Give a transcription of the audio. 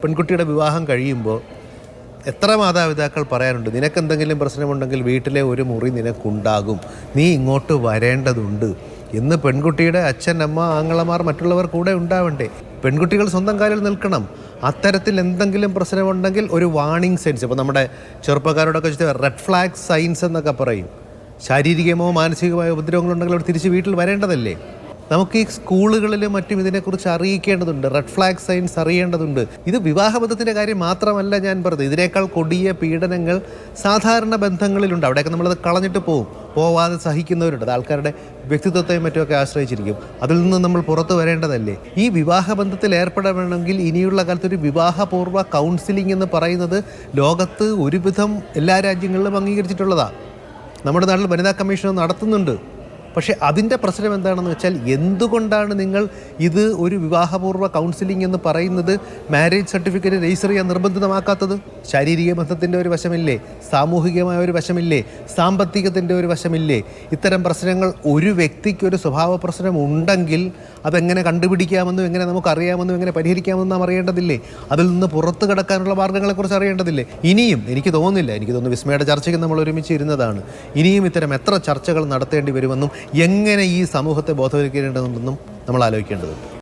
പെൺകുട്ടിയുടെ വിവാഹം കഴിയുമ്പോൾ എത്ര മാതാപിതാക്കൾ പറയാറുണ്ട്, നിനക്കെന്തെങ്കിലും പ്രശ്നമുണ്ടെങ്കിൽ വീട്ടിലെ ഒരു മുറി നിനക്കുണ്ടാകും, നീ ഇങ്ങോട്ട് വരേണ്ടതുണ്ട് എന്ന്. പെൺകുട്ടിയുടെ അച്ഛൻ, അമ്മ, ആങ്ങളമാർ, മറ്റുള്ളവർ കൂടെ ഉണ്ടാവണ്ടേ? പെൺകുട്ടികൾ സ്വന്തം കാലിൽ നിൽക്കണം. അത്തരത്തിൽ എന്തെങ്കിലും പ്രശ്നമുണ്ടെങ്കിൽ ഒരു വാർണിംഗ് സൈൻസ്, ഇപ്പോൾ നമ്മുടെ ചെറുപ്പക്കാരോടൊക്കെ റെഡ് ഫ്ലാഗ് സൈൻസ് എന്നൊക്കെ പറയും. ശാരീരികമോ മാനസികമായോ ഉപദ്രവങ്ങളുണ്ടെങ്കിൽ അവർ തിരിച്ച് വീട്ടിൽ വരേണ്ടതല്ലേ? നമുക്ക് ഈ സ്കൂളുകളിലും മറ്റും ഇതിനെക്കുറിച്ച് അറിയിക്കേണ്ടതുണ്ട്, റെഡ് ഫ്ലാഗ് സൈൻസ് അറിയേണ്ടതുണ്ട്. ഇത് വിവാഹബന്ധത്തിൻ്റെ കാര്യം മാത്രമല്ല ഞാൻ പറഞ്ഞത്, ഇതിനേക്കാൾ കൊടിയ പീഡനങ്ങൾ സാധാരണ ബന്ധങ്ങളിലുണ്ട്. അവിടെയൊക്കെ നമ്മളത് കളഞ്ഞിട്ട് പോവാതെ സഹിക്കുന്നവരുണ്ട്. അത് ആൾക്കാരുടെ വ്യക്തിത്വത്തെയും മറ്റുമൊക്കെ ആശ്രയിച്ചിരിക്കും. അതിൽ നിന്ന് നമ്മൾ പുറത്തു വരേണ്ടതല്ലേ? ഈ വിവാഹബന്ധത്തിൽ ഏർപ്പെടണമെങ്കിൽ ഇനിയുള്ള കാലത്ത് ഒരു വിവാഹപൂർവ്വ കൗൺസിലിംഗ് എന്ന് പറയുന്നത് ലോകത്ത് ഒരുവിധം എല്ലാ രാജ്യങ്ങളിലും അംഗീകരിച്ചിട്ടുള്ളതാണ്. നമ്മുടെ നാട്ടിൽ വനിതാ കമ്മീഷൻ നടത്തുന്നുണ്ട്. പക്ഷേ അതിൻ്റെ പ്രശ്നം എന്താണെന്ന് വെച്ചാൽ, എന്തുകൊണ്ടാണ് നിങ്ങൾ ഇത് ഒരു വിവാഹപൂർവ്വ കൗൺസിലിംഗ് എന്ന് പറയുന്നത് മാരേജ് സർട്ടിഫിക്കറ്റ് രജിസ്റ്റർ ചെയ്യാൻ നിർബന്ധിതമാക്കാത്തത്? ശാരീരിക ബന്ധത്തിൻ്റെ ഒരു വശമില്ലേ? സാമൂഹികമായ ഒരു വശമില്ലേ? സാമ്പത്തികത്തിൻ്റെ ഒരു വശമില്ലേ? ഇത്തരം പ്രശ്നങ്ങൾ ഒരു വ്യക്തിക്കൊരു സ്വഭാവ പ്രശ്നം ഉണ്ടെങ്കിൽ അതെങ്ങനെ കണ്ടുപിടിക്കാമെന്നും എങ്ങനെ നമുക്കറിയാമെന്നും എങ്ങനെ പരിഹരിക്കാമെന്നും നാം അറിയേണ്ടതില്ലേ? അതിൽ നിന്ന് പുറത്ത് കിടക്കാനുള്ള മാർഗ്ഗങ്ങളെക്കുറിച്ച് അറിയേണ്ടതില്ലേ? ഇനിയും എനിക്ക് തോന്നുന്നു വിസ്മയുടെ ചർച്ചയ്ക്ക് നമ്മൾ ഒരുമിച്ച് ഇരുന്നതാണ്, ഇനിയും ഇത്തരം എത്ര ചർച്ചകൾ നടത്തേണ്ടി വരുമെന്നും എങ്ങനെ ഈ സമൂഹത്തെ ബോധവൽക്കരിക്കേണ്ടതുണ്ടെന്നും നമ്മൾ ആലോചിക്കേണ്ടതുണ്ട്.